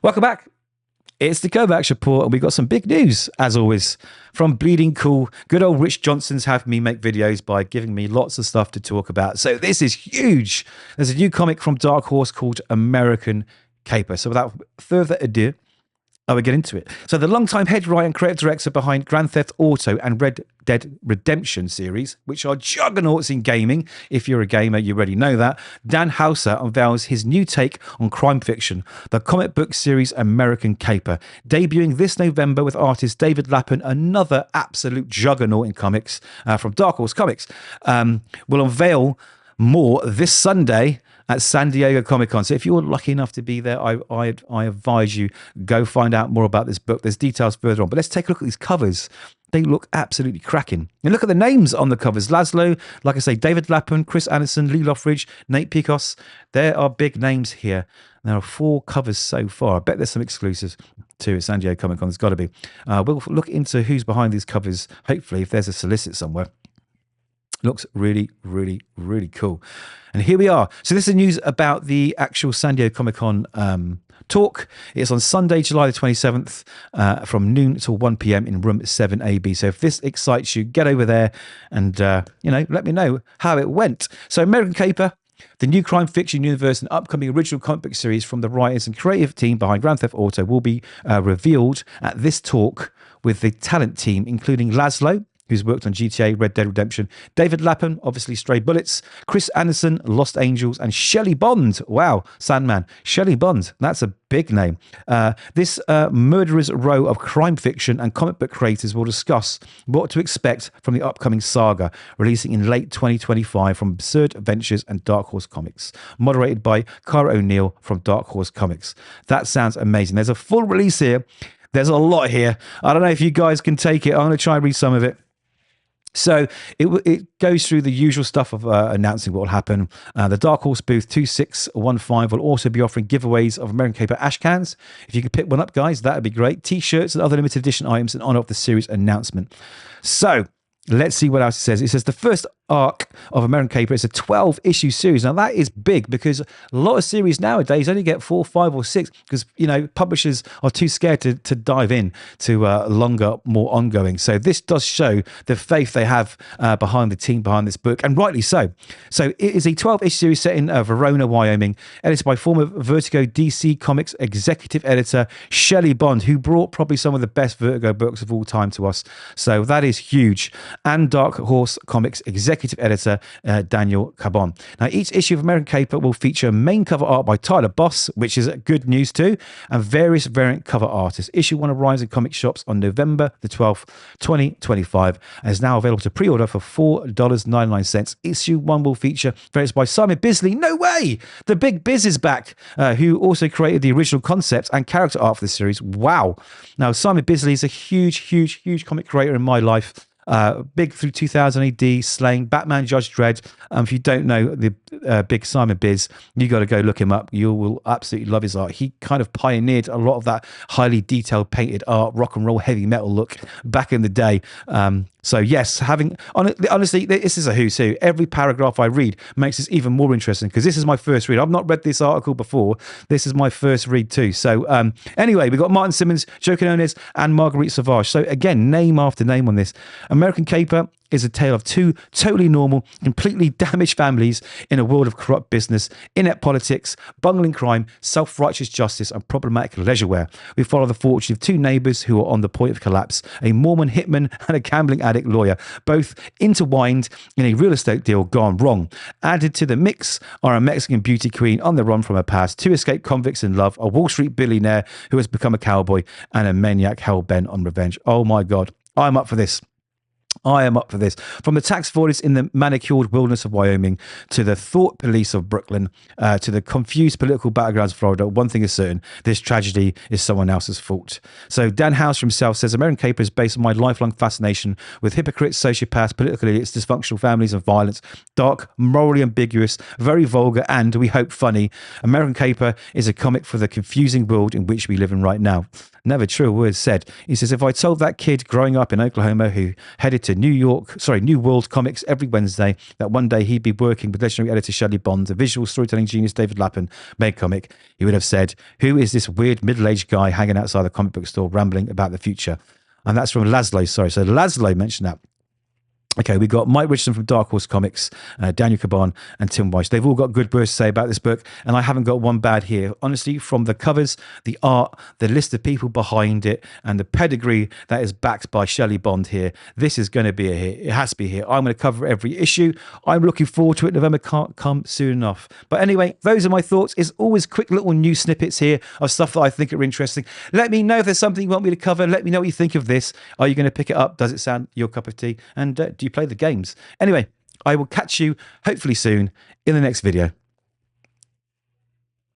Welcome back. It's the Kovacs Report, and we've got some big news, as always, from Bleeding Cool. Good old Rich Johnson's having me make videos by giving me lots of stuff to talk about. So this is huge. There's a new comic from Dark Horse called American Caper. So without further ado, I will get into it. So the longtime head writer and creative director behind Grand Theft Auto and Red Dead Redemption series, which are juggernauts in gaming. If you're a gamer, you already know that. Dan Houser unveils his new take on crime fiction, the comic book series American Caper, debuting this November with artist David Lapham, another absolute juggernaut in comics from Dark Horse Comics. Will unveil more this Sunday at San Diego Comic-Con. So if you're lucky enough to be there, I advise you, go find out more about this book. There's details further on. But let's take a look at these covers. They look absolutely cracking. And look at the names on the covers. Lazlow, like I say, David Lapham, Chris Anderson, Lee Loughridge, Nate Piekos. There are big names here. There are 4 covers so far. I bet there's some exclusives too at San Diego Comic-Con. There's got to be. We'll look into who's behind these covers, hopefully, if there's a solicit somewhere. Looks really, really, really cool. And here we are. So this is news about the actual San Diego Comic-Con talk. It's on Sunday, July the 27th, from noon till 1 p.m. in room 7AB. So if this excites you, get over there and, let me know how it went. So American Caper, the new crime fiction universe and upcoming original comic book series from the writers and creative team behind Grand Theft Auto will be revealed at this talk with the talent team, including Lazlow, who's worked on GTA, Red Dead Redemption, David Lapham, obviously Stray Bullets, Chris Anderson, Lost Angels, and Shelly Bond. Wow, Sandman. Shelly Bond, that's a big name. This murderer's row of crime fiction and comic book creators will discuss what to expect from the upcoming saga, releasing in late 2025 from Absurd Adventures and Dark Horse Comics, moderated by Cara O'Neill from Dark Horse Comics. That sounds amazing. There's a full release here. There's a lot here. I don't know if you guys can take it. I'm going to try and read some of it. So it goes through the usual stuff of announcing what will happen. The Dark Horse booth 2615 will also be offering giveaways of American Caper ash cans. If you could pick one up, guys, that would be great. T-shirts and other limited edition items in honor of the series announcement. So let's see what else it says. It says the first arc of American Caper is a 12-issue series. Now that is big because a lot of series nowadays only get 4, 5, or 6 because publishers are too scared to dive in to longer, more ongoing. So this does show the faith they have behind the team behind this book, and rightly so. So it is a 12-issue series set in Verona, Wyoming, edited by former Vertigo DC Comics executive editor Shelly Bond, who brought probably some of the best Vertigo books of all time to us. So that is huge. And Dark Horse Comics executive editor Daniel Cabon. Now, each issue of American Caper will feature main cover art by Tyler Boss, which is good news too, and various variant cover artists. Issue 1 arrives in comic shops on November the 12th, 2025, and is now available to pre-order for $4.99. Issue 1 will feature variants by Simon Bisley. No way! The Big Biz is back, who also created the original concept and character art for this series. Wow! Now, Simon Bisley is a huge comic creator in my life. Big through 2000 AD, Slain, Batman, Judge Dredd. If you don't know the big Simon Biz, you got to go look him up. You will absolutely love his art. He kind of pioneered a lot of that highly detailed painted art, rock and roll, heavy metal look back in the day. So yes, honestly, this is a who's who. Every paragraph I read makes this even more interesting because this is my first read. I've not read this article before. This is my first read too. So anyway, we got Martin Simmons, Joe Quinones, and Marguerite Sauvage. So again, name after name on this. American Caper is a tale of 2 totally normal, completely damaged families in a world of corrupt business, inept politics, bungling crime, self-righteous justice, and problematic leisurewear. We follow the fortune of 2 neighbors who are on the point of collapse, a Mormon hitman and a gambling addict lawyer, both intertwined in a real estate deal gone wrong. Added to the mix are a Mexican beauty queen on the run from her past, 2 escaped convicts in love, a Wall Street billionaire who has become a cowboy, and a maniac hell-bent on revenge. Oh my God, I'm up for this. I am up for this. From the tax avoiders in the manicured wilderness of Wyoming to the thought police of Brooklyn to the confused political battlegrounds of Florida, one thing is certain, this tragedy is someone else's fault. So Dan Houser himself says, American Caper is based on my lifelong fascination with hypocrites, sociopaths, political idiots, dysfunctional families and violence, dark, morally ambiguous, very vulgar, and, we hope, funny. American Caper is a comic for the confusing world in which we live in right now. Never true word said. He says, if I told that kid growing up in Oklahoma who headed to to New World Comics every Wednesday, that one day he'd be working with legendary editor Shelly Bond, the visual storytelling genius David Lapham made comic, he would have said, "Who is this weird middle-aged guy hanging outside the comic book store rambling about the future?" And that's from Lazlow. Sorry, so Lazlow mentioned that. Okay, we got Mike Richardson from Dark Horse Comics, Daniel Caban, and Tim Weiss. They've all got good words to say about this book, and I haven't got one bad here. Honestly, from the covers, the art, the list of people behind it, and the pedigree that is backed by Shelly Bond here, this is going to be a hit. It has to be a hit. I'm going to cover every issue. I'm looking forward to it. November can't come soon enough. But anyway, those are my thoughts. It's always quick little news snippets here of stuff that I think are interesting. Let me know if there's something you want me to cover. Let me know what you think of this. Are you going to pick it up? Does it sound your cup of tea? And do you play the games? Anyway, I will catch you hopefully soon in the next video.